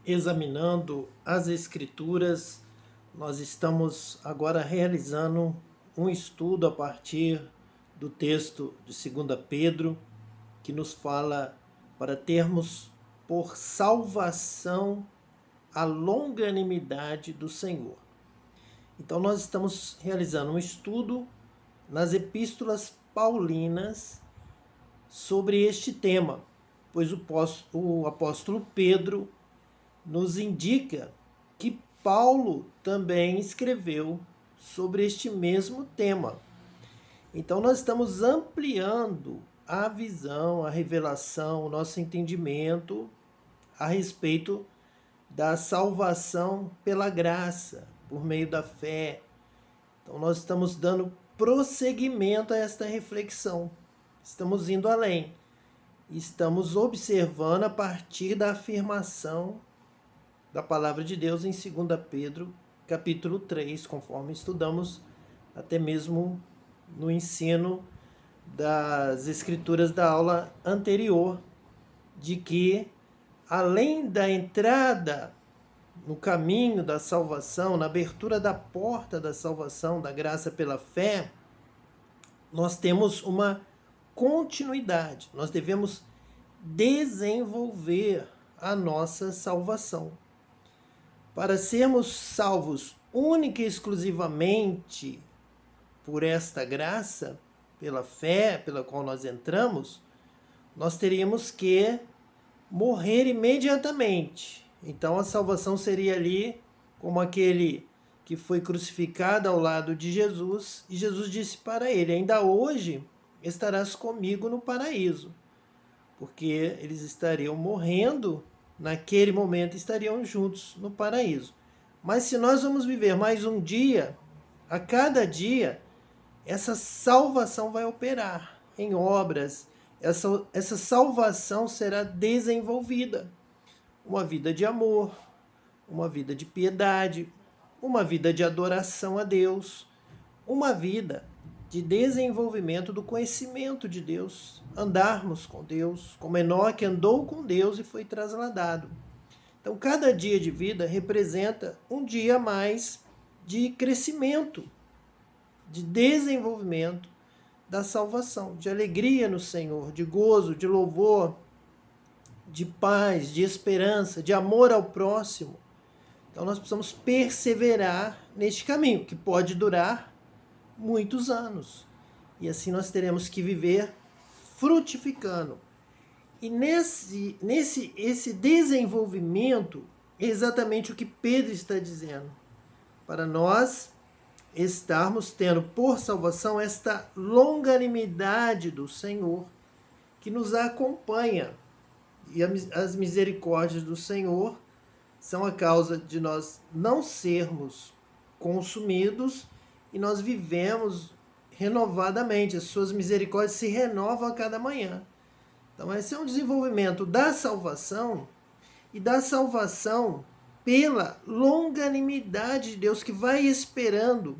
examinando as Escrituras. Nós estamos agora realizando um estudo a partir do texto de 2 Pedro, que nos fala para termos por salvação a longanimidade do Senhor. Então, nós estamos realizando um estudo nas epístolas paulinas sobre este tema, pois o apóstolo Pedro nos indica que Paulo também escreveu sobre este mesmo tema. Então, nós estamos ampliando a visão, a revelação, o nosso entendimento a respeito da salvação pela graça, por meio da fé. Então, nós estamos dando prosseguimento a esta reflexão. Estamos indo além. Estamos observando a partir da afirmação da palavra de Deus em 2 Pedro, capítulo 3, conforme estudamos até mesmo no ensino das escrituras da aula anterior, de que além da entrada no caminho da salvação, na abertura da porta da salvação, da graça pela fé, nós temos uma continuidade. Nós devemos desenvolver a nossa salvação. Para sermos salvos única e exclusivamente por esta graça, pela fé pela qual nós entramos, nós teríamos que morrer imediatamente. Então a salvação seria ali como aquele que foi crucificado ao lado de Jesus, e Jesus disse para ele: ainda hoje estarás comigo no paraíso, porque eles estariam morrendo, naquele momento estariam juntos no paraíso. Mas se nós vamos viver mais um dia, a cada dia, essa salvação vai operar em obras, essa salvação será desenvolvida. Uma vida de amor, uma vida de piedade, uma vida de adoração a Deus, uma vida de desenvolvimento do conhecimento de Deus, andarmos com Deus, como Enoque andou com Deus e foi trasladado. Então, cada dia de vida representa um dia a mais de crescimento, de desenvolvimento da salvação, de alegria no Senhor, de gozo, de louvor, de paz, de esperança, de amor ao próximo. Então nós precisamos perseverar neste caminho, que pode durar muitos anos. E assim nós teremos que viver frutificando. E esse desenvolvimento é exatamente o que Pedro está dizendo. Para nós estarmos tendo por salvação esta longanimidade do Senhor que nos acompanha. E as misericórdias do Senhor são a causa de nós não sermos consumidos e nós vivemos renovadamente. As suas misericórdias se renovam a cada manhã. Então esse é um desenvolvimento da salvação e da salvação pela longanimidade de Deus, que vai esperando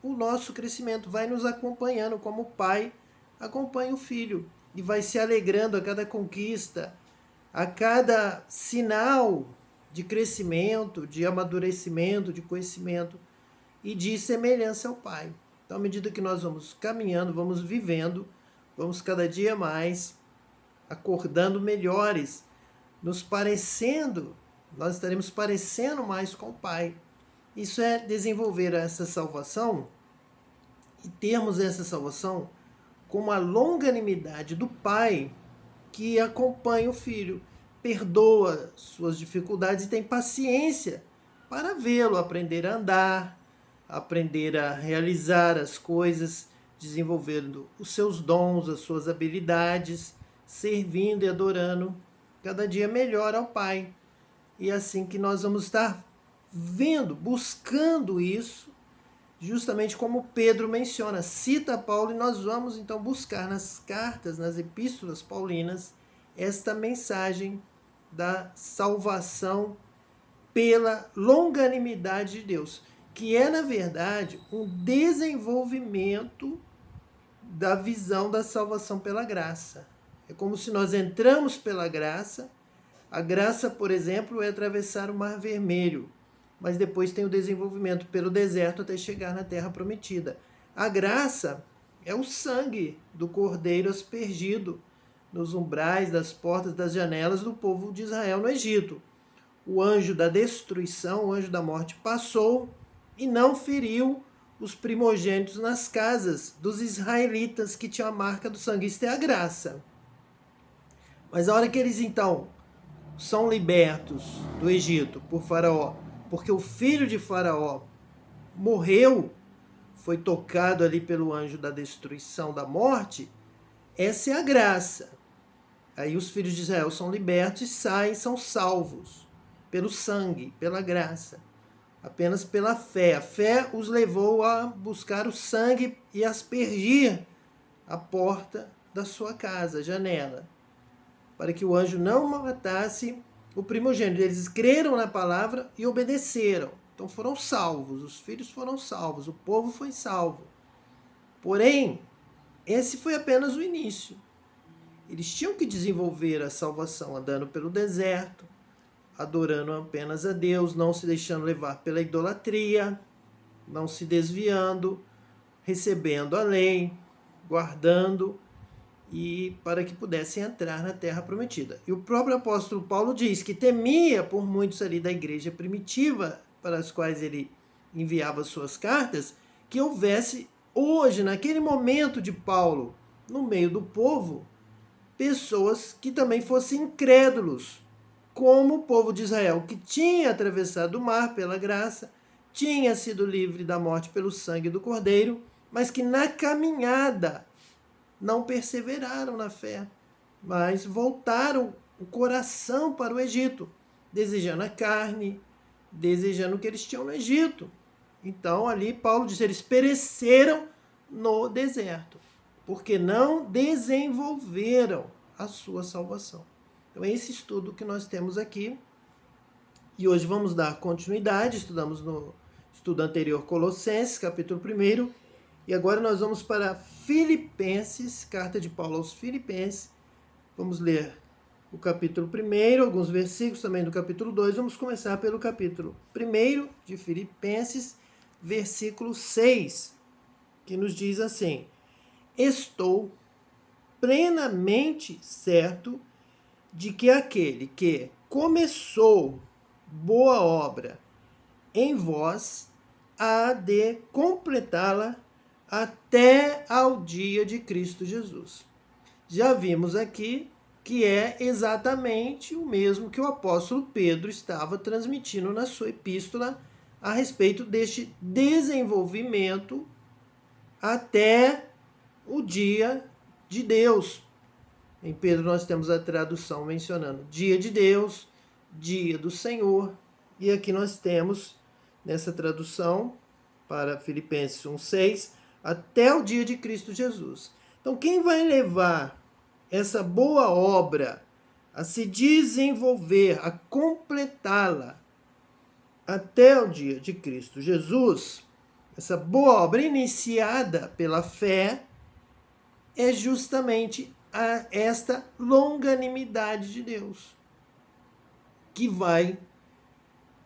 o nosso crescimento, vai nos acompanhando como o pai acompanha o filho e vai se alegrando a cada conquista, a cada sinal de crescimento, de amadurecimento, de conhecimento e de semelhança ao Pai. Então, à medida que nós vamos caminhando, vamos vivendo, vamos cada dia mais acordando melhores, nos parecendo, nós estaremos parecendo mais com o Pai. Isso é desenvolver essa salvação e termos essa salvação com a longanimidade do Pai que acompanha o filho, perdoa suas dificuldades e tem paciência para vê-lo aprender a andar, aprender a realizar as coisas, desenvolvendo os seus dons, as suas habilidades, servindo e adorando cada dia melhor ao Pai. E é assim que nós vamos estar vendo, buscando isso, justamente como Pedro menciona, cita Paulo, e nós vamos então buscar nas cartas, nas epístolas paulinas, esta mensagem da salvação pela longanimidade de Deus, que é, na verdade, um desenvolvimento da visão da salvação pela graça. É como se nós entramos pela graça, A graça, por exemplo, é atravessar o Mar Vermelho, mas depois tem o desenvolvimento pelo deserto até chegar na Terra Prometida. A graça é o sangue do Cordeiro aspergido nos umbrais das portas das janelas do povo de Israel no Egito. O anjo da destruição, o anjo da morte, passou e não feriu os primogênitos nas casas dos israelitas que tinham a marca do sangue. Isso é a graça. Mas a hora que eles então são libertos do Egito por Faraó, porque o filho de Faraó morreu, foi tocado ali pelo anjo da destruição, da morte, essa é a graça. Aí os filhos de Israel são libertos e saem, são salvos pelo sangue, pela graça, apenas pela fé. A fé os levou a buscar o sangue e aspergir a porta da sua casa, a janela, para que o anjo não matasse o primogênito. Eles creram na palavra e obedeceram. Então foram salvos, os filhos foram salvos, o povo foi salvo. Porém, esse foi apenas o início. Eles tinham que desenvolver a salvação andando pelo deserto, adorando apenas a Deus, não se deixando levar pela idolatria, não se desviando, recebendo a lei, guardando, e para que pudessem entrar na Terra Prometida. E o próprio apóstolo Paulo diz que temia por muitos ali da igreja primitiva, para as quais ele enviava suas cartas, que houvesse hoje, naquele momento de Paulo, no meio do povo, pessoas que também fossem incrédulos, como o povo de Israel, que tinha atravessado o mar pela graça, tinha sido livre da morte pelo sangue do Cordeiro, mas que na caminhada não perseveraram na fé, mas voltaram o coração para o Egito, desejando a carne, desejando o que eles tinham no Egito. Então ali Paulo diz, eles pereceram no deserto, porque não desenvolveram a sua salvação. Então é esse estudo que nós temos aqui, e hoje vamos dar continuidade. Estudamos no estudo anterior Colossenses, capítulo 1, e agora nós vamos para Filipenses, carta de Paulo aos Filipenses. Vamos ler o capítulo 1, alguns versículos também do capítulo 2. Vamos começar pelo capítulo 1 de Filipenses, versículo 6, que nos diz assim: estou plenamente certo de que aquele que começou boa obra em vós há de completá-la até ao dia de Cristo Jesus. Já vimos aqui que é exatamente o mesmo que o apóstolo Pedro estava transmitindo na sua epístola a respeito deste desenvolvimento até o dia de Deus. Em Pedro nós temos a tradução mencionando dia de Deus, dia do Senhor, e aqui nós temos nessa tradução para Filipenses 1:6, até o dia de Cristo Jesus. Então quem vai levar essa boa obra a se desenvolver, a completá-la até o dia de Cristo Jesus, essa boa obra iniciada pela fé, é justamente esta longanimidade de Deus, que vai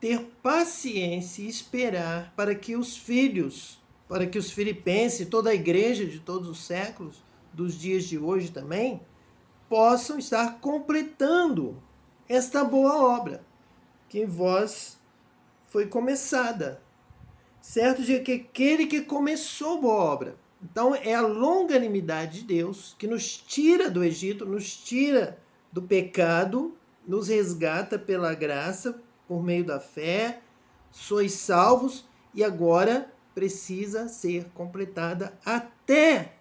ter paciência e esperar para que os filhos, para que os filipenses, toda a igreja de todos os séculos, dos dias de hoje também, possam estar completando esta boa obra que em vós foi começada. Certo de que aquele que começou boa obra. Então é a longanimidade de Deus que nos tira do Egito, nos tira do pecado, nos resgata pela graça, por meio da fé, sois salvos, e agora precisa ser completada até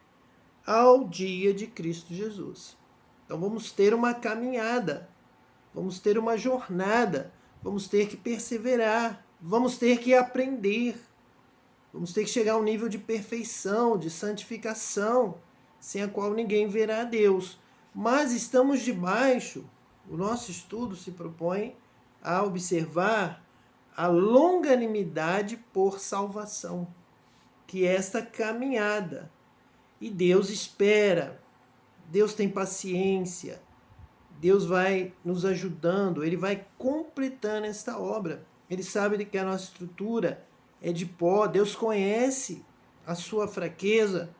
ao dia de Cristo Jesus. Então vamos ter uma caminhada, vamos ter uma jornada, vamos ter que perseverar, vamos ter que aprender, vamos ter que chegar a um nível de perfeição, de santificação, sem a qual ninguém verá a Deus. Mas estamos debaixo, o nosso estudo se propõe a observar a longanimidade por salvação, que é esta caminhada. E Deus espera, Deus tem paciência, Deus vai nos ajudando, Ele vai completando esta obra. Ele sabe que a nossa estrutura é de pó. Deus conhece a sua fraqueza,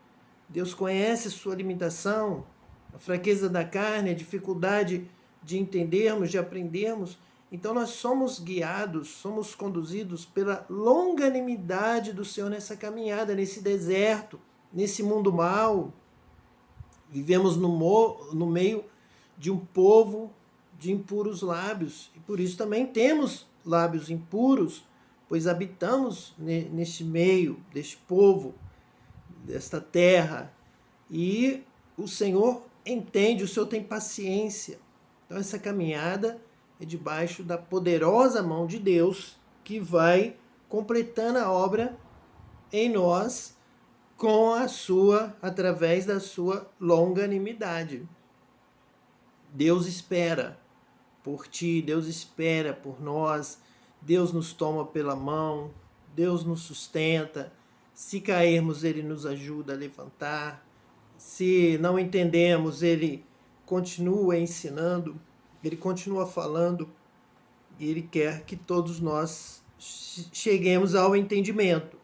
Deus conhece a sua limitação, a fraqueza da carne, a dificuldade de entendermos, de aprendermos. Então nós somos guiados, somos conduzidos pela longanimidade do Senhor nessa caminhada, nesse deserto, nesse mundo mau. Vivemos no meio de um povo de impuros lábios, e por isso também temos lábios impuros, pois habitamos neste meio, deste povo, desta terra, e o Senhor entende, o Senhor tem paciência. Então essa caminhada é debaixo da poderosa mão de Deus, que vai completando a obra em nós através da sua longanimidade. Deus espera por ti, Deus espera por nós, Deus nos toma pela mão, Deus nos sustenta. Se cairmos, Ele nos ajuda a levantar. Se não entendemos, Ele continua ensinando, Ele continua falando, e Ele quer que todos nós cheguemos ao entendimento.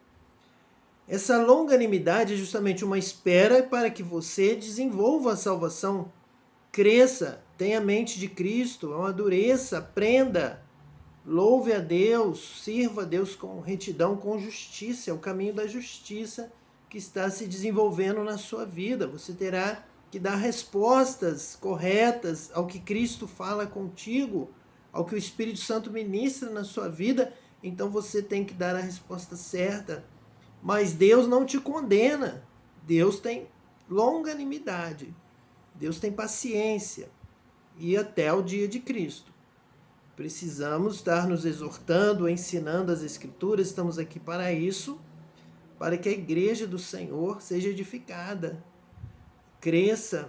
Essa longanimidade é justamente uma espera para que você desenvolva a salvação, cresça, tenha a mente de Cristo, amadureça, aprenda, louve a Deus, sirva a Deus com retidão, com justiça. É o caminho da justiça que está se desenvolvendo na sua vida. Você terá que dar respostas corretas ao que Cristo fala contigo, ao que o Espírito Santo ministra na sua vida. Então você tem que dar a resposta certa. Mas Deus não te condena. Deus tem longanimidade. Deus tem paciência. E até o dia de Cristo. Precisamos estar nos exortando, ensinando as Escrituras. Estamos aqui para isso, para que a igreja do Senhor seja edificada, cresça,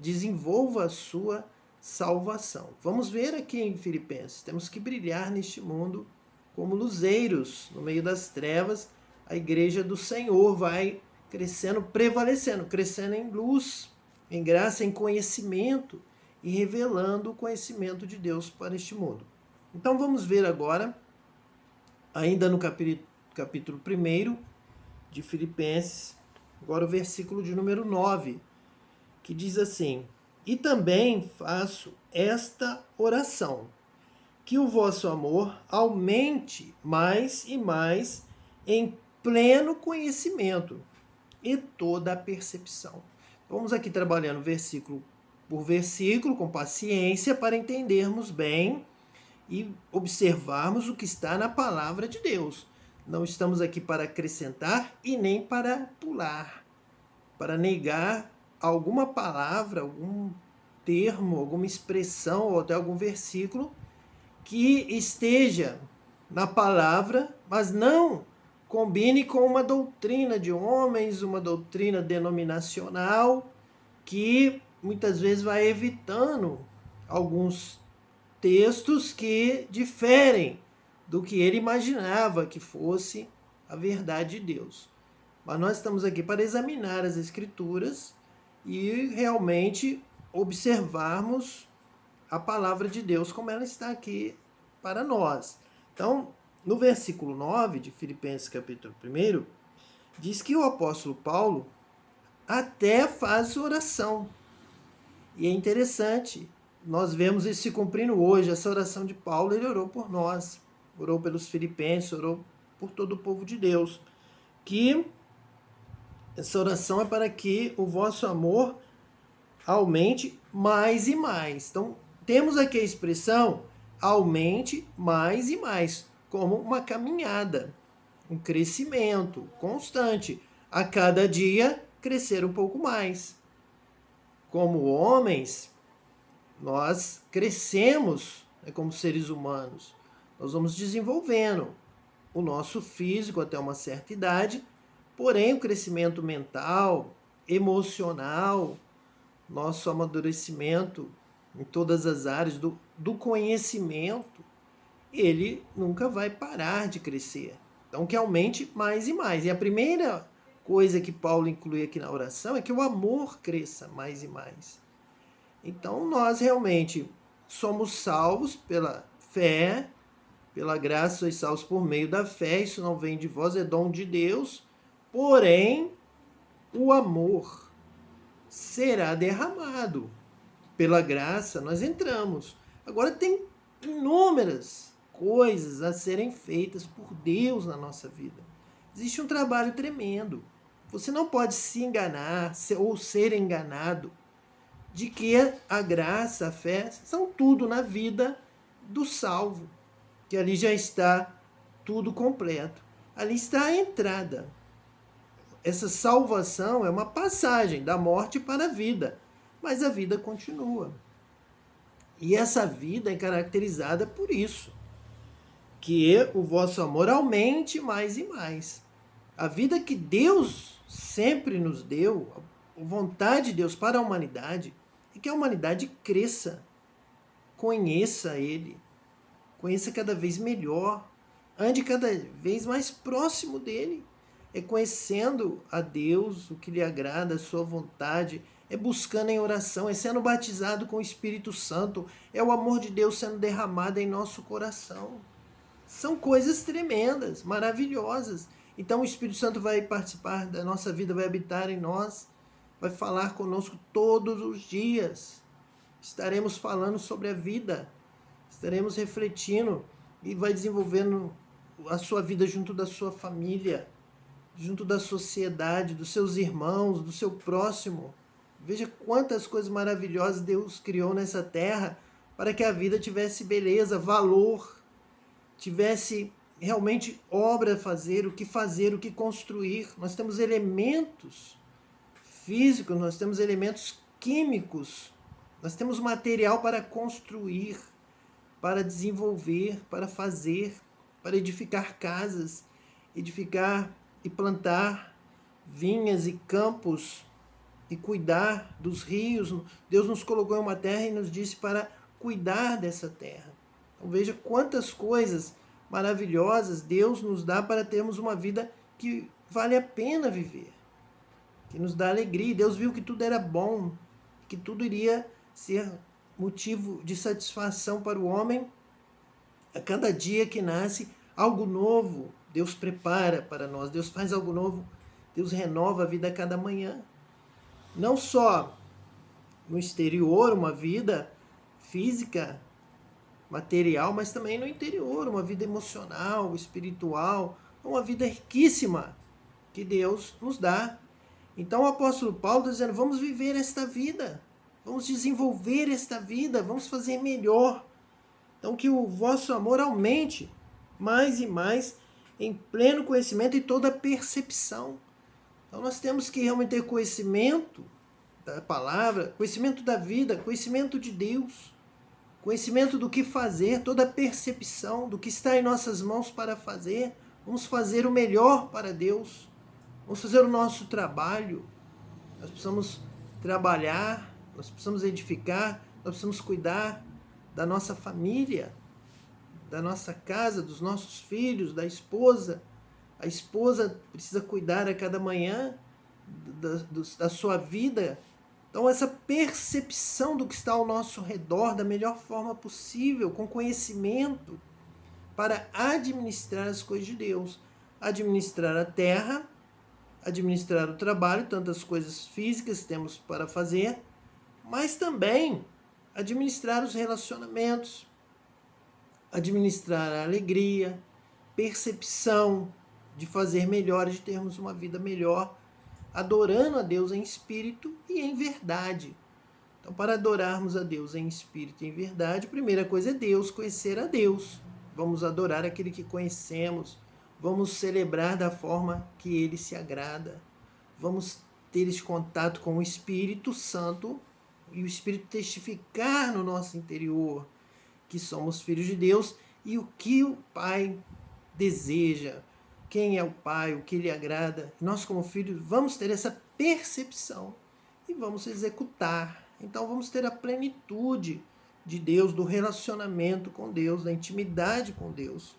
desenvolva a sua salvação. Vamos ver aqui em Filipenses. Temos que brilhar neste mundo como luzeiros no meio das trevas. A igreja do Senhor vai crescendo, prevalecendo, crescendo em luz, em graça, em conhecimento e revelando o conhecimento de Deus para este mundo. Então vamos ver agora, ainda no capítulo 1 de Filipenses, agora o versículo de número 9, que diz assim: E também faço esta oração, que o vosso amor aumente mais e mais em pleno conhecimento e toda a percepção. Vamos aqui trabalhando versículo por versículo, com paciência, para entendermos bem e observarmos o que está na palavra de Deus. Não estamos aqui para acrescentar e nem para pular, para negar alguma palavra, algum termo, alguma expressão ou até algum versículo que esteja na palavra, mas não combine com uma doutrina de homens, uma doutrina denominacional, que muitas vezes vai evitando alguns textos que diferem do que ele imaginava que fosse a verdade de Deus. Mas nós estamos aqui para examinar as Escrituras e realmente observarmos a palavra de Deus como ela está aqui para nós. Então, no versículo 9 de Filipenses capítulo 1, diz que o apóstolo Paulo até faz oração. E é interessante, nós vemos isso se cumprindo hoje. Essa oração de Paulo, ele orou por nós, orou pelos filipenses, orou por todo o povo de Deus. Que essa oração é para que o vosso amor aumente mais e mais. Então, temos aqui a expressão aumente mais e mais, como uma caminhada, um crescimento constante. A cada dia, crescer um pouco mais. Como homens, nós crescemos, como seres humanos. Nós vamos desenvolvendo o nosso físico até uma certa idade, porém o crescimento mental, emocional, nosso amadurecimento em todas as áreas do conhecimento, ele nunca vai parar de crescer. Então, que aumente mais e mais. E a primeira coisa que Paulo inclui aqui na oração é que o amor cresça mais e mais. Então nós realmente somos salvos pela fé, pela graça sois salvos por meio da fé, isso não vem de vós, é dom de Deus, porém o amor será derramado. Pela graça nós entramos. Agora tem inúmeras coisas a serem feitas por Deus na nossa vida. Existe um trabalho tremendo. Você não pode se enganar ou ser enganado de que a graça, a fé, são tudo na vida do salvo, que ali já está tudo completo. Ali está a entrada. Essa salvação é uma passagem da morte para a vida, mas a vida continua. E essa vida é caracterizada por isso, que o vosso amor aumente mais e mais. A vida que Deus sempre nos deu, a vontade de Deus para a humanidade, é que a humanidade cresça, conheça Ele, conheça cada vez melhor, ande cada vez mais próximo dEle. É conhecendo a Deus, o que lhe agrada, a sua vontade, é buscando em oração, é sendo batizado com o Espírito Santo, é o amor de Deus sendo derramado em nosso coração. São coisas tremendas, maravilhosas. Então o Espírito Santo vai participar da nossa vida, vai habitar em nós, vai falar conosco todos os dias. Estaremos falando sobre a vida, estaremos refletindo e vai desenvolvendo a sua vida junto da sua família, junto da sociedade, dos seus irmãos, do seu próximo. Veja quantas coisas maravilhosas Deus criou nessa terra para que a vida tivesse beleza, valor, tivesse realmente obra a fazer, o que construir. Nós temos elementos físicos, nós temos elementos químicos, nós temos material para construir, para desenvolver, para fazer, para edificar casas, edificar e plantar vinhas e campos e cuidar dos rios. Deus nos colocou em uma terra e nos disse para cuidar dessa terra. Então veja quantas coisas maravilhosas Deus nos dá para termos uma vida que vale a pena viver, que nos dá alegria. Deus viu que tudo era bom, que tudo iria ser motivo de satisfação para o homem. A cada dia que nasce, algo novo Deus prepara para nós. Deus faz algo novo, Deus renova a vida a cada manhã. Não só no exterior, uma vida física, material, mas também no interior, uma vida emocional, espiritual, uma vida riquíssima que Deus nos dá. Então o apóstolo Paulo está dizendo, vamos viver esta vida, vamos desenvolver esta vida, vamos fazer melhor. Então que o vosso amor aumente mais e mais em pleno conhecimento e toda percepção. Então nós temos que realmente ter conhecimento da palavra, conhecimento da vida, conhecimento de Deus, conhecimento do que fazer, toda a percepção do que está em nossas mãos para fazer. Vamos fazer o melhor para Deus, vamos fazer o nosso trabalho. Nós precisamos trabalhar, nós precisamos edificar, nós precisamos cuidar da nossa família, da nossa casa, dos nossos filhos, da esposa. A esposa precisa cuidar a cada manhã da sua vida. Então essa percepção do que está ao nosso redor da melhor forma possível, com conhecimento, para administrar as coisas de Deus. Administrar a terra, administrar o trabalho, tantas coisas físicas que temos para fazer, mas também administrar os relacionamentos, administrar a alegria, percepção de fazer melhor, de termos uma vida melhor, adorando a Deus em espírito e em verdade. Então, para adorarmos a Deus em espírito e em verdade, a primeira coisa é Deus, conhecer a Deus. Vamos adorar aquele que conhecemos, vamos celebrar da forma que Ele se agrada, vamos ter esse contato com o Espírito Santo e o Espírito testificar no nosso interior que somos filhos de Deus e o que o Pai deseja, quem é o Pai, o que lhe agrada. Nós, como filhos, vamos ter essa percepção e vamos executar. Então, vamos ter a plenitude de Deus, do relacionamento com Deus, da intimidade com Deus.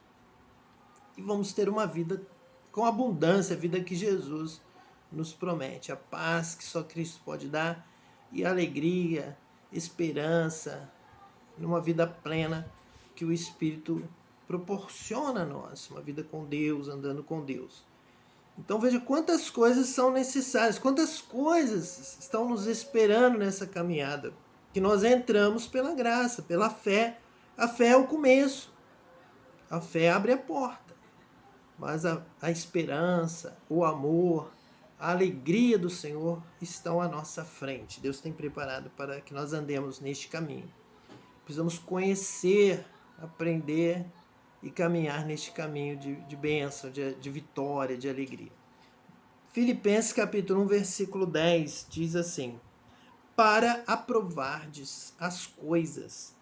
E vamos ter uma vida com abundância, a vida que Jesus nos promete. A paz que só Cristo pode dar e a alegria esperança, numa vida plena que o Espírito proporciona a nós, uma vida com Deus, andando com Deus. Então veja quantas coisas são necessárias, quantas coisas estão nos esperando nessa caminhada, que nós entramos pela graça, pela fé. A fé é o começo, a fé abre a porta, mas a esperança, o amor, a alegria do Senhor estão à nossa frente. Deus tem preparado para que nós andemos neste caminho. Precisamos conhecer, aprender e caminhar neste caminho de bênção, de vitória, de alegria. Filipenses capítulo 1, versículo 10 diz assim: para aprovardes as coisas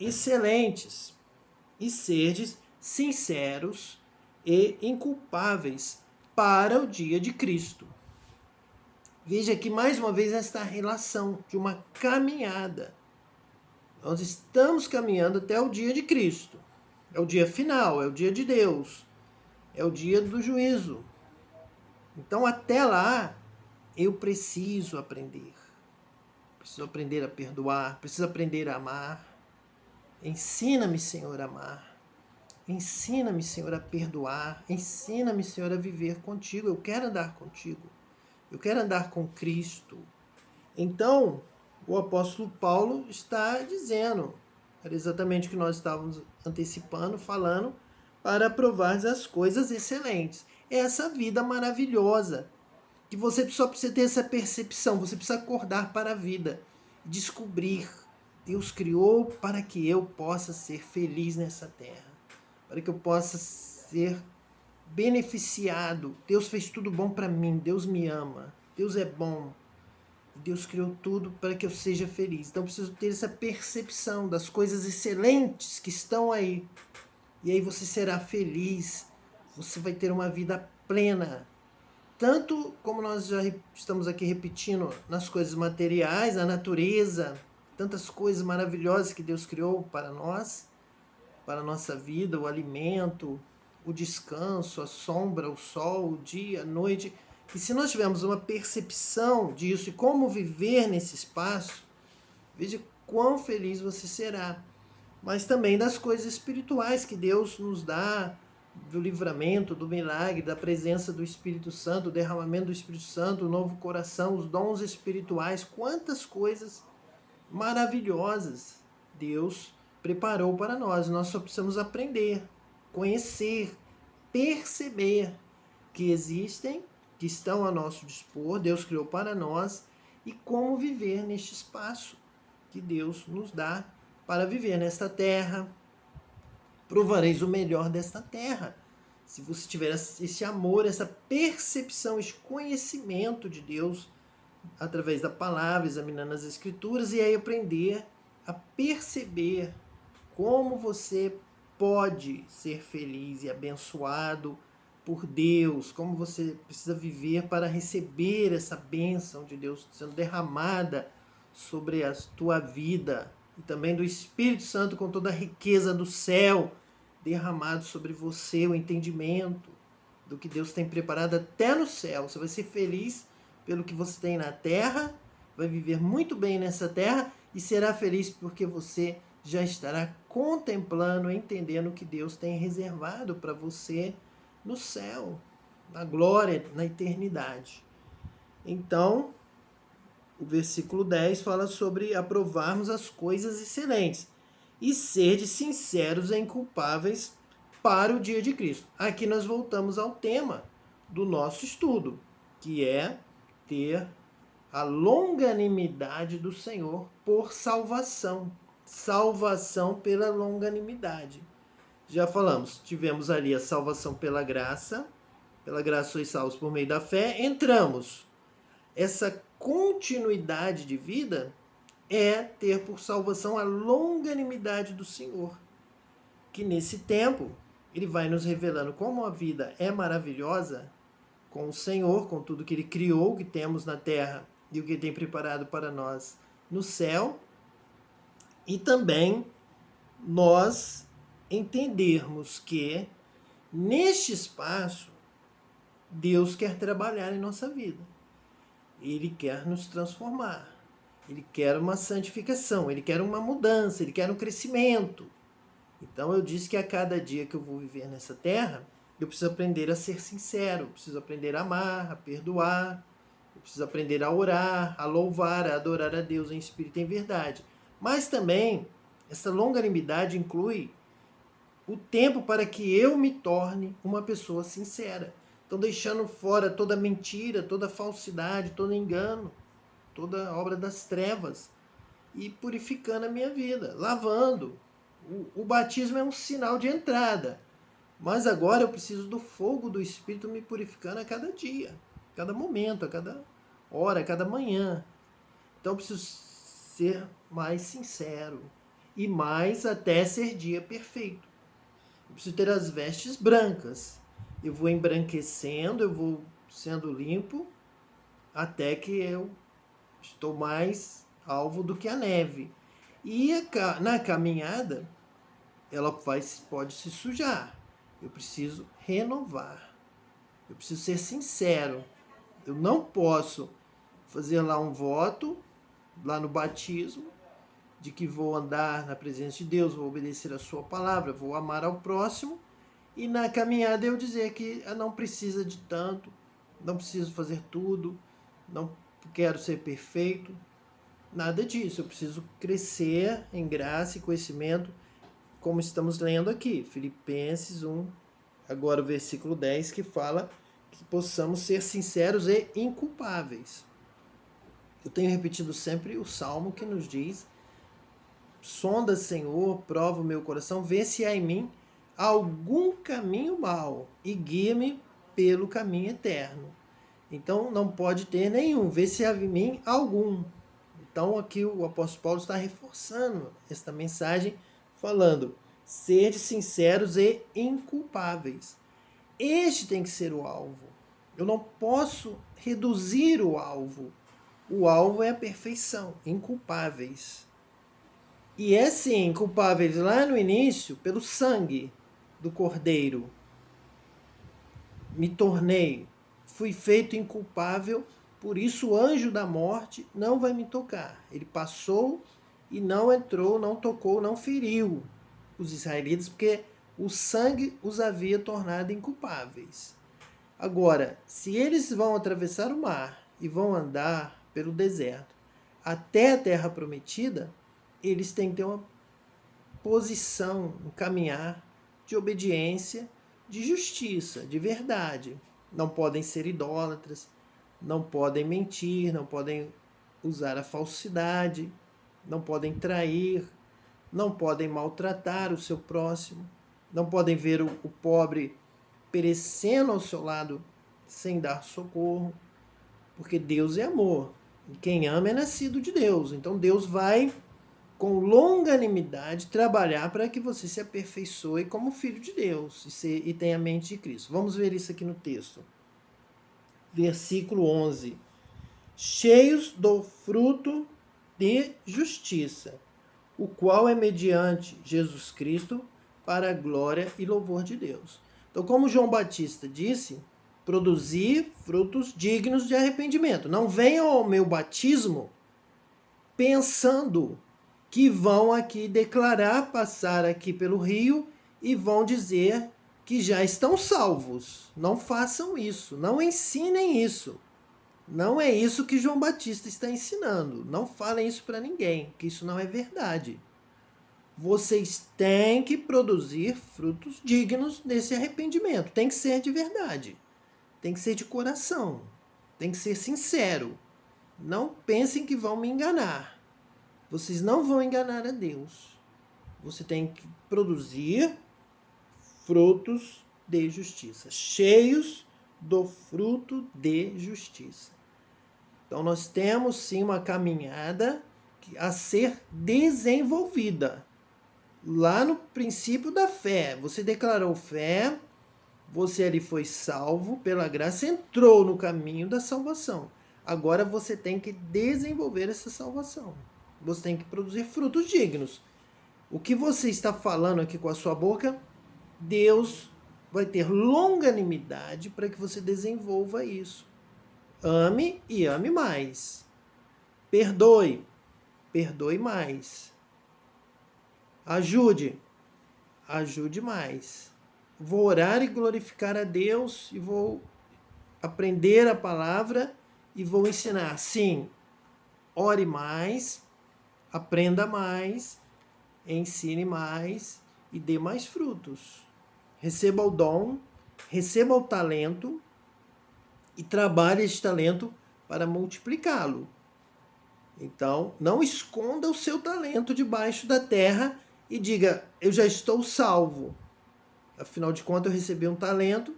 excelentes e serdes sinceros e inculpáveis para o dia de Cristo. Veja aqui mais uma vez esta relação de uma caminhada. Nós estamos caminhando até o dia de Cristo. É o dia final, é o dia de Deus. É o dia do juízo. Então, até lá, eu preciso aprender. Preciso aprender a perdoar, preciso aprender a amar. Ensina-me, Senhor, a amar. Ensina-me, Senhor, a perdoar. Ensina-me, Senhor, a viver contigo. Eu quero andar contigo. Eu quero andar com Cristo. Então, o apóstolo Paulo está dizendo, era exatamente o que nós estávamos antecipando, falando, para aprovar as coisas excelentes. Essa vida maravilhosa, que você só precisa ter essa percepção, você precisa acordar para a vida, descobrir. Deus criou para que eu possa ser feliz nessa terra, para que eu possa ser beneficiado. Deus fez tudo bom para mim, Deus me ama, Deus é bom. Deus criou tudo para que eu seja feliz. Então eu preciso ter essa percepção das coisas excelentes que estão aí. E aí você será feliz. Você vai ter uma vida plena. Tanto como nós já estamos aqui repetindo nas coisas materiais, na natureza, tantas coisas maravilhosas que Deus criou para nós, para a nossa vida, o alimento, o descanso, a sombra, o sol, o dia, a noite. E se nós tivermos uma percepção disso e como viver nesse espaço, veja quão feliz você será. Mas também das coisas espirituais que Deus nos dá, do livramento, do milagre, da presença do Espírito Santo, o derramamento do Espírito Santo, o novo coração, os dons espirituais, quantas coisas maravilhosas Deus preparou para nós. Nós só precisamos aprender, conhecer, perceber que existem, que estão a nosso dispor, Deus criou para nós, e como viver neste espaço que Deus nos dá para viver nesta terra. Provareis o melhor desta terra. Se você tiver esse amor, essa percepção, esse conhecimento de Deus, através da palavra, examinando as Escrituras, e aí aprender a perceber como você pode ser feliz e abençoado por Deus, como você precisa viver para receber essa bênção de Deus sendo derramada sobre a tua vida, e também do Espírito Santo com toda a riqueza do céu derramado sobre você, o entendimento do que Deus tem preparado até no céu. Você vai ser feliz pelo que você tem na terra, vai viver muito bem nessa terra e será feliz porque você já estará contemplando, entendendo o que Deus tem reservado para você no céu, na glória, na eternidade. Então, o versículo 10 fala sobre aprovarmos as coisas excelentes e serdes sinceros e inculpáveis para o dia de Cristo. Aqui nós voltamos ao tema do nosso estudo, que é ter a longanimidade do Senhor por salvação. Salvação pela longanimidade. Já falamos, tivemos ali a salvação pela graça sois salvos por meio da fé, entramos. Essa continuidade de vida é ter por salvação a longanimidade do Senhor, que nesse tempo ele vai nos revelando como a vida é maravilhosa com o Senhor, com tudo que ele criou, que temos na terra e o que ele tem preparado para nós no céu, e também nós entendermos que neste espaço Deus quer trabalhar em nossa vida. Ele quer nos transformar. Ele quer uma santificação, ele quer uma mudança, ele quer um crescimento. Então eu disse que a cada dia que eu vou viver nessa terra, eu preciso aprender a ser sincero, eu preciso aprender a amar, a perdoar, eu preciso aprender a orar, a louvar, a adorar a Deus em espírito e em verdade. Mas também, essa longanimidade inclui o tempo para que eu me torne uma pessoa sincera. Então, deixando fora toda mentira, toda falsidade, todo engano, toda obra das trevas e purificando a minha vida, lavando. O batismo é um sinal de entrada, mas agora eu preciso do fogo do Espírito me purificando a cada dia, a cada momento, a cada hora, a cada manhã. Então eu preciso ser mais sincero e mais até ser dia perfeito. Eu preciso ter as vestes brancas. Eu vou embranquecendo, eu vou sendo limpo até que eu estou mais alvo do que a neve. E na caminhada, ela pode se sujar. Eu preciso renovar. Eu preciso ser sincero. Eu não posso fazer lá um voto, lá no batismo, de que vou andar na presença de Deus, vou obedecer a sua palavra, vou amar ao próximo, e na caminhada eu dizer que não precisa de tanto, não preciso fazer tudo, não quero ser perfeito, nada disso. Eu preciso crescer em graça e conhecimento, como estamos lendo aqui, Filipenses 1, agora o versículo 10, que fala que possamos ser sinceros e inculpáveis. Eu tenho repetido sempre o Salmo que nos diz: sonda, Senhor, prova o meu coração, vê se há em mim algum caminho mau e guia-me pelo caminho eterno. Então não pode ter nenhum, vê se há em mim algum. Então aqui o apóstolo Paulo está reforçando esta mensagem, falando: sede sinceros e inculpáveis. Este tem que ser o alvo. Eu não posso reduzir o alvo. O alvo é a perfeição, inculpáveis. E é sim, inculpáveis lá no início, pelo sangue do Cordeiro. Me tornei, fui feito inculpável, por isso o anjo da morte não vai me tocar. Ele passou e não entrou, não tocou, não feriu os israelitas, porque o sangue os havia tornado inculpáveis. Agora, se eles vão atravessar o mar e vão andar pelo deserto até a terra prometida, eles têm que ter uma posição, um caminhar de obediência, de justiça, de verdade. Não podem ser idólatras, não podem mentir, não podem usar a falsidade, não podem trair, não podem maltratar o seu próximo, não podem ver o pobre perecendo ao seu lado sem dar socorro, porque Deus é amor. E quem ama é nascido de Deus. Então Deus vai, com longanimidade, trabalhar para que você se aperfeiçoe como filho de Deus e tenha a mente de Cristo. Vamos ver isso aqui no texto. Versículo 11. Cheios do fruto de justiça, o qual é mediante Jesus Cristo para a glória e louvor de Deus. Então, como João Batista disse, produzir frutos dignos de arrependimento. Não venham ao meu batismo pensando que vão aqui declarar, passar aqui pelo rio e vão dizer que já estão salvos. Não façam isso, não ensinem isso. Não é isso que João Batista está ensinando. Não falem isso para ninguém, que isso não é verdade. Vocês têm que produzir frutos dignos desse arrependimento. Tem que ser de verdade. Tem que ser de coração. Tem que ser sincero. Não pensem que vão me enganar. Vocês não vão enganar a Deus. Você tem que produzir frutos de justiça, cheios do fruto de justiça. Então nós temos sim uma caminhada a ser desenvolvida. Lá no princípio da fé, você declarou fé, você ali foi salvo pela graça, entrou no caminho da salvação. Agora você tem que desenvolver essa salvação. Você tem que produzir frutos dignos. O que você está falando aqui com a sua boca, Deus vai ter longanimidade para que você desenvolva isso. Ame e ame mais. Perdoe. perdoe mais. Ajude mais. Vou orar e glorificar a Deus e vou aprender a palavra e vou ensinar. Sim, ore mais, aprenda mais, ensine mais e dê mais frutos. Receba o dom, receba o talento e trabalhe esse talento para multiplicá-lo. Então, não esconda o seu talento debaixo da terra e diga, eu já estou salvo. Afinal de contas, eu recebi um talento,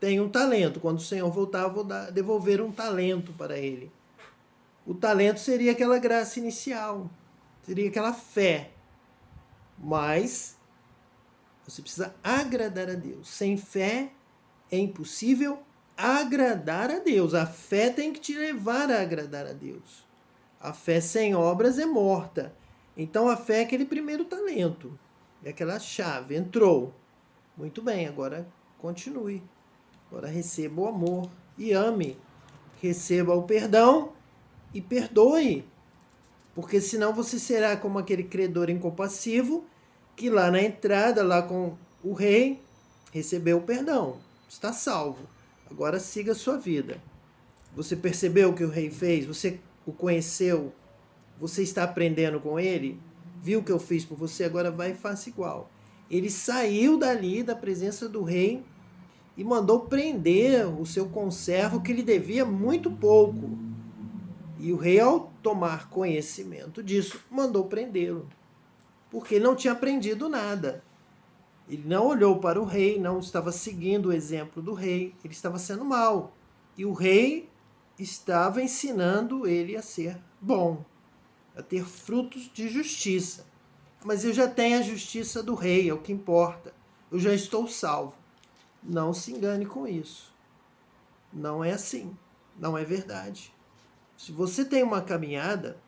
tenho um talento. Quando o Senhor voltar, eu vou devolver um talento para ele. O talento seria aquela graça inicial, seria aquela fé. Mas você precisa agradar a Deus. Sem fé é impossível agradar a Deus. A fé tem que te levar a agradar a Deus. A fé sem obras é morta. Então a fé é aquele primeiro talento. É aquela chave. Entrou. Muito bem, agora continue. Agora receba o amor e ame. Receba o perdão e perdoe. Porque senão você será como aquele credor incompassivo que lá na entrada, lá com o rei, recebeu o perdão. Está salvo. Agora siga a sua vida. Você percebeu o que o rei fez? Você o conheceu? Você está aprendendo com ele? Viu o que eu fiz por você? Agora vai e faça igual. Ele saiu dali da presença do rei e mandou prender o seu conservo que lhe devia muito pouco. E o rei, ao tomar conhecimento disso, mandou prendê-lo. Porque não tinha aprendido nada. Ele não olhou para o rei, não estava seguindo o exemplo do rei, ele estava sendo mau. E o rei estava ensinando ele a ser bom, a ter frutos de justiça. Mas eu já tenho a justiça do rei, é o que importa. Eu já estou salvo. Não se engane com isso. Não é assim. Não é verdade. Se você tem uma caminhada,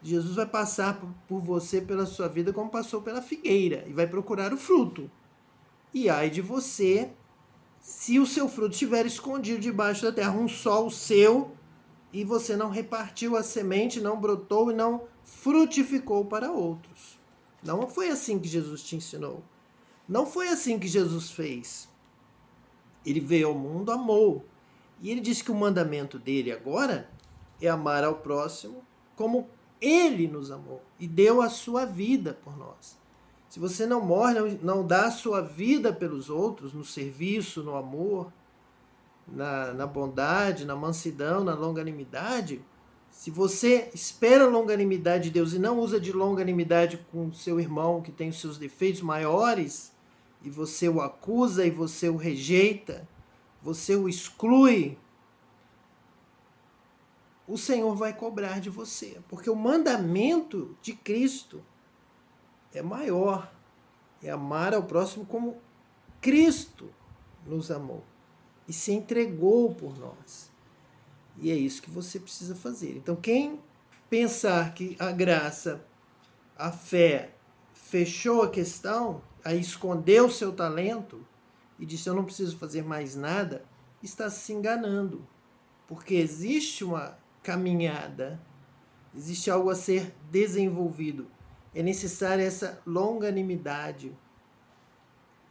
Jesus vai passar por você, pela sua vida, como passou pela figueira, e vai procurar o fruto. E ai de você, se o seu fruto estiver escondido debaixo da terra, um só o seu, e você não repartiu a semente, não brotou e não frutificou para outros. Não foi assim que Jesus te ensinou. Não foi assim que Jesus fez. Ele veio ao mundo, amou. E ele disse que o mandamento dele agora é amar ao próximo como ele nos amou e deu a sua vida por nós. Se você não morre, não dá a sua vida pelos outros, no serviço, no amor, na bondade, na mansidão, na longanimidade, se você espera a longanimidade de Deus e não usa de longanimidade com seu irmão que tem os seus defeitos maiores, e você o acusa e você o rejeita, você o exclui, o Senhor vai cobrar de você. Porque o mandamento de Cristo é maior. É amar ao próximo como Cristo nos amou e se entregou por nós. E é isso que você precisa fazer. Então, quem pensar que a graça, a fé, fechou a questão, aí escondeu o seu talento e disse, eu não preciso fazer mais nada, está se enganando. Porque existe uma caminhada, existe algo a ser desenvolvido. É necessária essa longanimidade.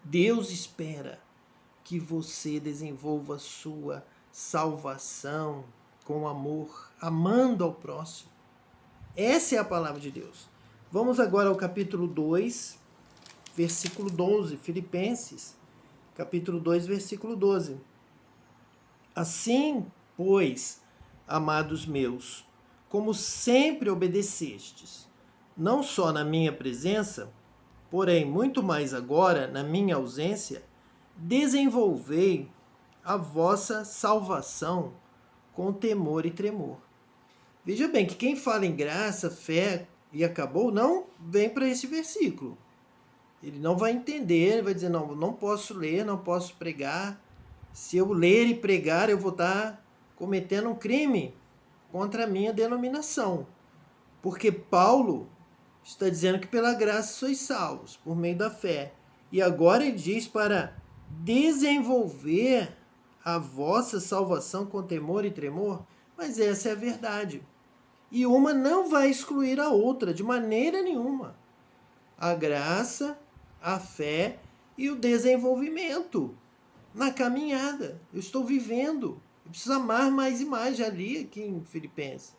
Deus espera que você desenvolva a sua salvação com amor, amando ao próximo. Essa é a palavra de Deus. Vamos agora ao capítulo 2, versículo 12, Filipenses, capítulo 2, versículo 12. Assim, pois, amados meus, como sempre obedecestes, não só na minha presença, porém muito mais agora na minha ausência, desenvolvei a vossa salvação com temor e tremor. Veja bem que quem fala em graça, fé e acabou, não vem para esse versículo. Ele não vai entender, ele vai dizer, não posso ler, não posso pregar. Se eu ler e pregar, eu vou estar cometendo um crime contra a minha denominação. Porque Paulo está dizendo que pela graça sois salvos, por meio da fé. E agora ele diz para desenvolver a vossa salvação com temor e tremor. Mas essa é a verdade. E uma não vai excluir a outra, de maneira nenhuma. A graça, a fé e o desenvolvimento na caminhada. Eu estou vivendo. Eu preciso amar mais e mais. Já li aqui em Filipenses.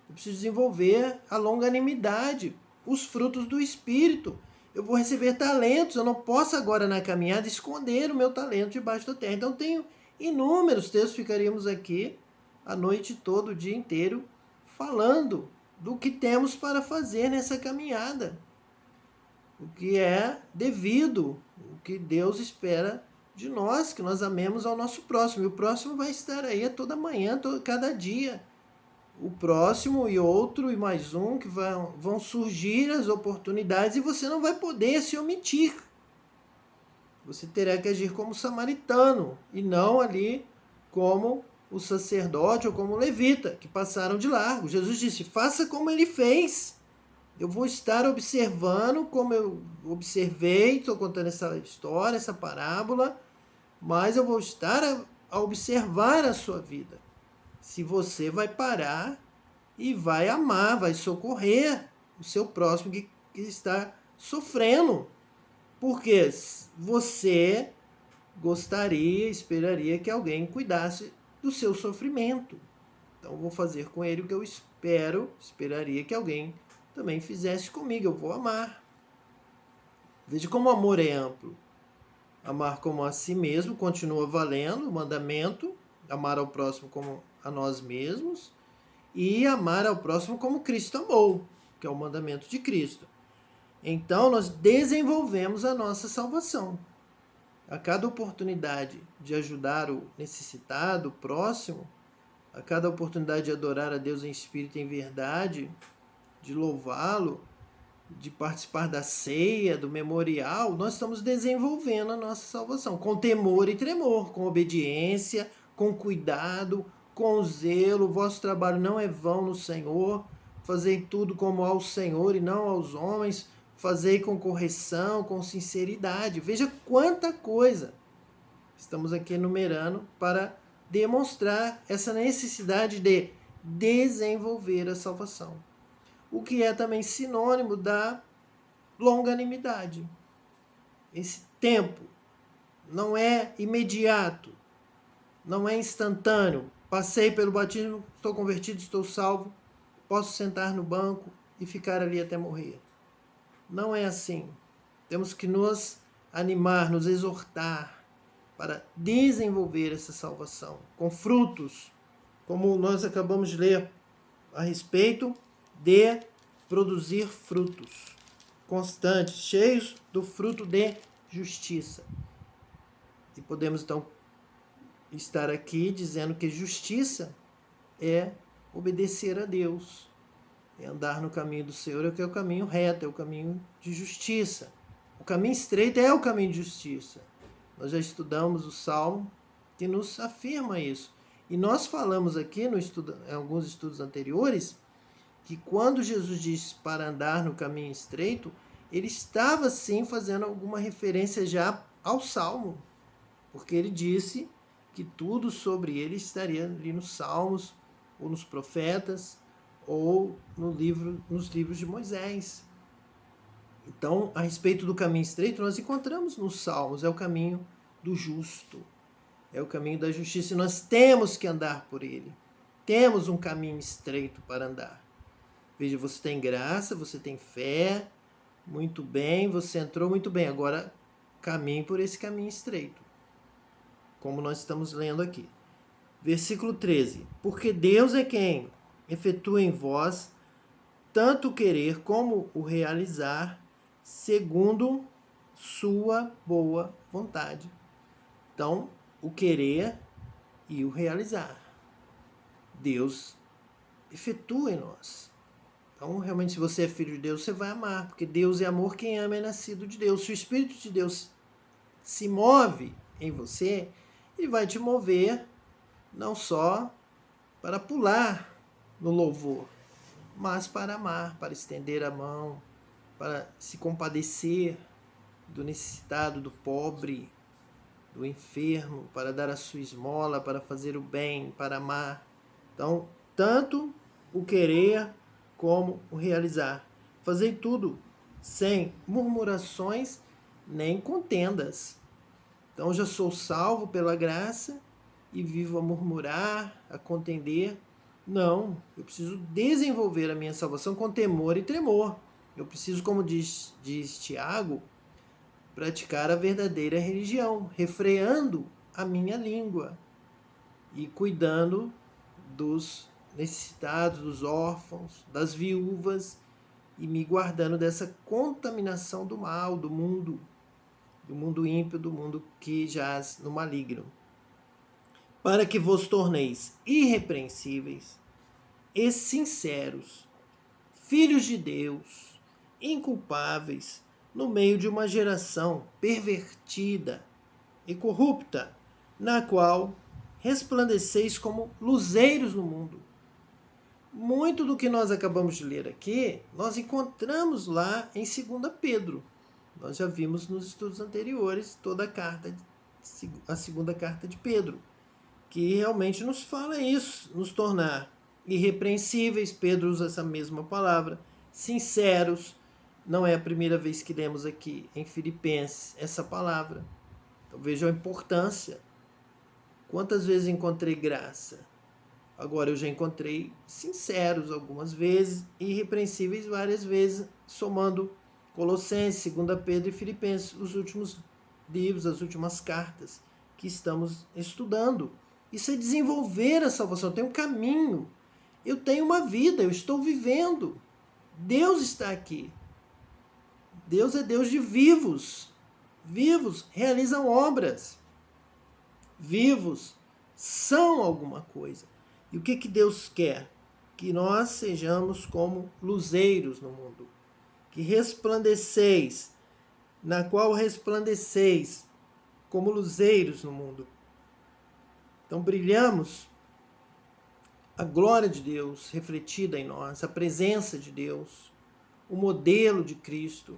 Eu preciso desenvolver a longanimidade, os frutos do Espírito. Eu vou receber talentos. Eu não posso agora na caminhada esconder o meu talento debaixo da terra. Então tenho inúmeros textos. Ficaríamos aqui a noite toda, o dia inteiro, falando do que temos para fazer nessa caminhada. O que é devido, o que Deus espera de nós, que nós amemos ao nosso próximo. E o próximo vai estar aí a toda manhã, cada dia. O próximo e outro e mais um, que vão surgir as oportunidades e você não vai poder se omitir. Você terá que agir como samaritano e não ali como o sacerdote ou como o levita, que passaram de largo. Jesus disse, faça como ele fez. Eu vou estar observando como eu observei, estou contando essa história, essa parábola, mas eu vou estar a observar a sua vida. Se você vai parar e vai amar, vai socorrer o seu próximo que está sofrendo. Porque você gostaria, esperaria que alguém cuidasse do seu sofrimento. Então eu vou fazer com ele o que eu esperaria que alguém também fizesse comigo. Eu vou amar. Veja como o amor é amplo. Amar como a si mesmo continua valendo o mandamento, amar ao próximo como a nós mesmos e amar ao próximo como Cristo amou, que é o mandamento de Cristo. Então nós desenvolvemos a nossa salvação. A cada oportunidade de ajudar o necessitado, o próximo, a cada oportunidade de adorar a Deus em espírito e em verdade, de louvá-lo, de participar da ceia, do memorial, nós estamos desenvolvendo a nossa salvação, com temor e tremor, com obediência, com cuidado, com zelo. O vosso trabalho não é vão no Senhor. Fazei tudo como ao Senhor e não aos homens. Fazei com correção, com sinceridade. Veja quanta coisa estamos aqui enumerando para demonstrar essa necessidade de desenvolver a salvação. O que é também sinônimo da longanimidade. Esse tempo não é imediato, não é instantâneo. Passei pelo batismo, estou convertido, estou salvo, posso sentar no banco e ficar ali até morrer. Não é assim. Temos que nos animar, nos exortar para desenvolver essa salvação com frutos, como nós acabamos de ler a respeito de produzir frutos constantes, cheios do fruto de justiça. E podemos então estar aqui dizendo que justiça é obedecer a Deus, é andar no caminho do Senhor, que é o caminho reto, é o caminho de justiça. O caminho estreito é o caminho de justiça. Nós já estudamos o Salmo que nos afirma isso. E nós falamos aqui em alguns estudos anteriores que quando Jesus disse para andar no caminho estreito, ele estava sim fazendo alguma referência já ao Salmo, porque ele disse que tudo sobre ele estaria ali nos Salmos, ou nos profetas, ou nos livros de Moisés. Então, a respeito do caminho estreito, nós encontramos nos Salmos, é o caminho do justo, é o caminho da justiça, e nós temos que andar por ele. Temos um caminho estreito para andar. Veja, você tem graça, você tem fé, muito bem, você entrou muito bem. Agora, caminhe por esse caminho estreito, como nós estamos lendo aqui. Versículo 13. Porque Deus é quem efetua em vós tanto o querer como o realizar, segundo sua boa vontade. Então, o querer e o realizar. Deus efetua em nós. Então, realmente, se você é filho de Deus, você vai amar, porque Deus é amor, quem ama é nascido de Deus. Se o Espírito de Deus se move em você, ele vai te mover não só para pular no louvor, mas para amar, para estender a mão, para se compadecer do necessitado, do pobre, do enfermo, para dar a sua esmola, para fazer o bem, para amar. Então, tanto o querer como o realizar. Fazei tudo sem murmurações nem contendas. Então já sou salvo pela graça e vivo a murmurar, a contender. Não, eu preciso desenvolver a minha salvação com temor e tremor. Eu preciso, como diz Tiago, praticar a verdadeira religião, refreando a minha língua e cuidando dos necessitados, dos órfãos, das viúvas, e me guardando dessa contaminação do mal, do mundo ímpio, do mundo que jaz no maligno. Para que vos torneis irrepreensíveis e sinceros, filhos de Deus, inculpáveis, no meio de uma geração pervertida e corrupta, na qual resplandeceis como luzeiros no mundo. Muito do que nós acabamos de ler aqui, nós encontramos lá em 2 Pedro. Nós já vimos nos estudos anteriores toda a segunda carta de Pedro, que realmente nos fala isso, nos tornar irrepreensíveis. Pedro usa essa mesma palavra, sinceros. Não é a primeira vez que lemos aqui em Filipenses essa palavra. Então vejam a importância. Quantas vezes encontrei graça? Agora eu já encontrei sinceros algumas vezes, irrepreensíveis várias vezes, somando Colossenses, 2 Pedro e Filipenses, os últimos livros, as últimas cartas que estamos estudando. Isso é desenvolver a salvação. Tem um caminho. Eu tenho uma vida, eu estou vivendo. Deus está aqui. Deus é Deus de vivos. Vivos realizam obras. Vivos são alguma coisa. E o que Deus quer? Que nós sejamos como luzeiros no mundo. Que resplandeceis, na qual resplandeceis como luzeiros no mundo. Então brilhamos a glória de Deus refletida em nós, a presença de Deus, o modelo de Cristo,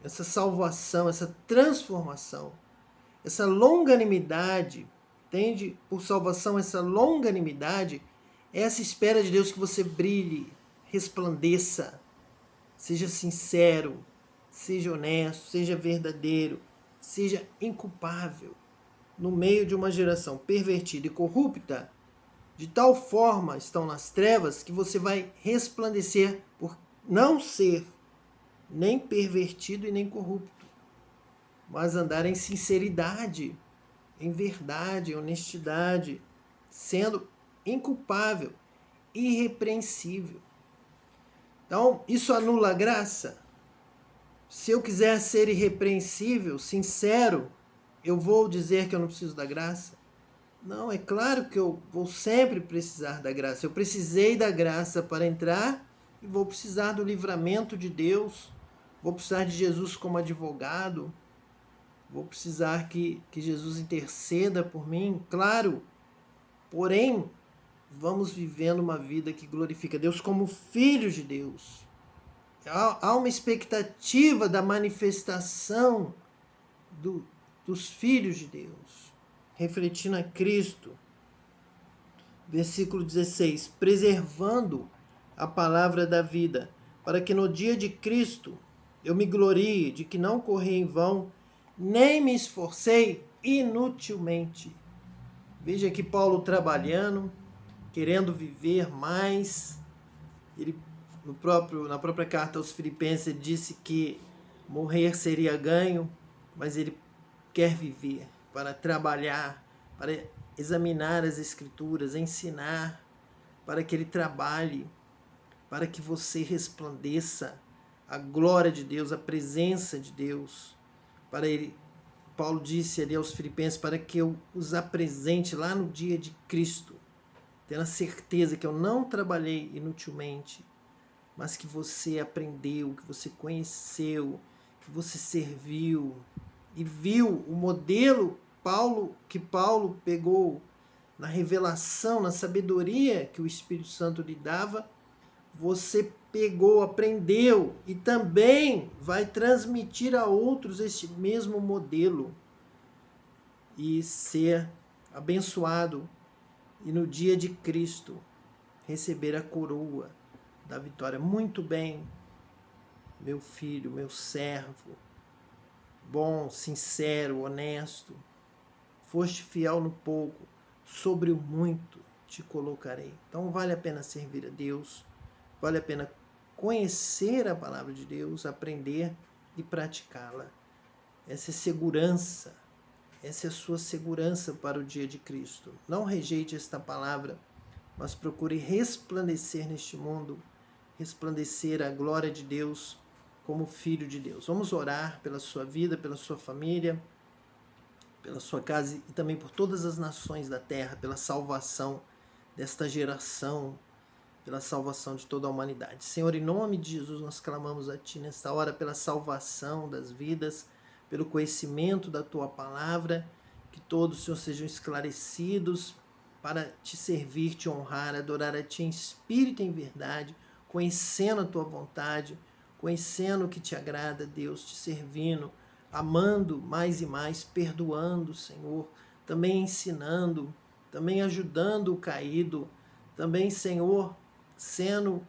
essa salvação, essa transformação, essa longanimidade. Entende? Por salvação, essa longanimidade, essa espera de Deus que você brilhe, resplandeça, seja sincero, seja honesto, seja verdadeiro, seja inculpável. No meio de uma geração pervertida e corrupta, de tal forma estão nas trevas que você vai resplandecer por não ser nem pervertido e nem corrupto, mas andar em sinceridade, em verdade, em honestidade, sendo inculpável, irrepreensível. Então, isso anula a graça? Se eu quiser ser irrepreensível, sincero, eu vou dizer que eu não preciso da graça? Não, é claro que eu vou sempre precisar da graça. Eu precisei da graça para entrar e vou precisar do livramento de Deus, vou precisar de Jesus como advogado, vou precisar que Jesus interceda por mim, claro. Porém, vamos vivendo uma vida que glorifica Deus como filhos de Deus. Há uma expectativa da manifestação dos filhos de Deus, refletindo a Cristo. Versículo 16. Preservando a palavra da vida, para que no dia de Cristo eu me glorie de que não corri em vão, nem me esforcei inutilmente. Veja aqui Paulo trabalhando, querendo viver mais. Ele, na própria carta aos Filipenses, ele disse que morrer seria ganho, mas ele quer viver para trabalhar, para examinar as Escrituras, ensinar, para que ele trabalhe, para que você resplandeça a glória de Deus, a presença de Deus. Para ele, Paulo disse ali aos Filipenses, para que eu os apresente lá no dia de Cristo, tendo a certeza que eu não trabalhei inutilmente, mas que você aprendeu, que você conheceu, que você serviu e viu o modelo que Paulo pegou na revelação, na sabedoria que o Espírito Santo lhe dava. Você pegou, aprendeu e também vai transmitir a outros este mesmo modelo e ser abençoado. E no dia de Cristo, receber a coroa da vitória. Muito bem, meu filho, meu servo, bom, sincero, honesto, foste fiel no pouco, sobre o muito te colocarei. Então vale a pena servir a Deus, vale a pena conhecer a palavra de Deus, aprender e praticá-la. Essa é segurança, essa é a sua segurança para o dia de Cristo. Não rejeite esta palavra, mas procure resplandecer neste mundo, resplandecer a glória de Deus como filho de Deus. Vamos orar pela sua vida, pela sua família, pela sua casa e também por todas as nações da terra, pela salvação desta geração, pela salvação de toda a humanidade. Senhor, em nome de Jesus, nós clamamos a Ti nesta hora pela salvação das vidas, pelo conhecimento da Tua palavra, que todos, Senhor, sejam esclarecidos para Te servir, Te honrar, adorar a Ti em espírito e em verdade, conhecendo a Tua vontade, conhecendo o que Te agrada, Deus, Te servindo, amando mais e mais, perdoando, Senhor, também ensinando, também ajudando o caído, também, Senhor, sendo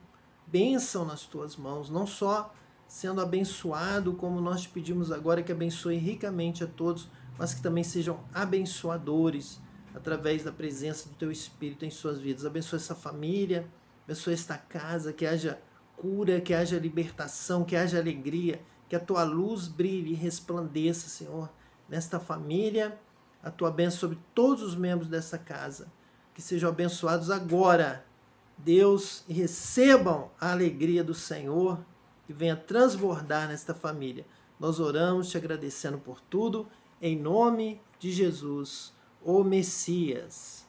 bênção nas Tuas mãos, não só sendo abençoado, como nós te pedimos agora, que abençoe ricamente a todos, mas que também sejam abençoadores através da presença do Teu Espírito em suas vidas. Abençoe essa família, abençoe esta casa, que haja cura, que haja libertação, que haja alegria, que a Tua luz brilhe e resplandeça, Senhor, nesta família, a Tua bênção sobre todos os membros dessa casa, que sejam abençoados agora, Deus, e recebam a alegria do Senhor, que venha transbordar nesta família. Nós oramos te agradecendo por tudo, em nome de Jesus, o Messias.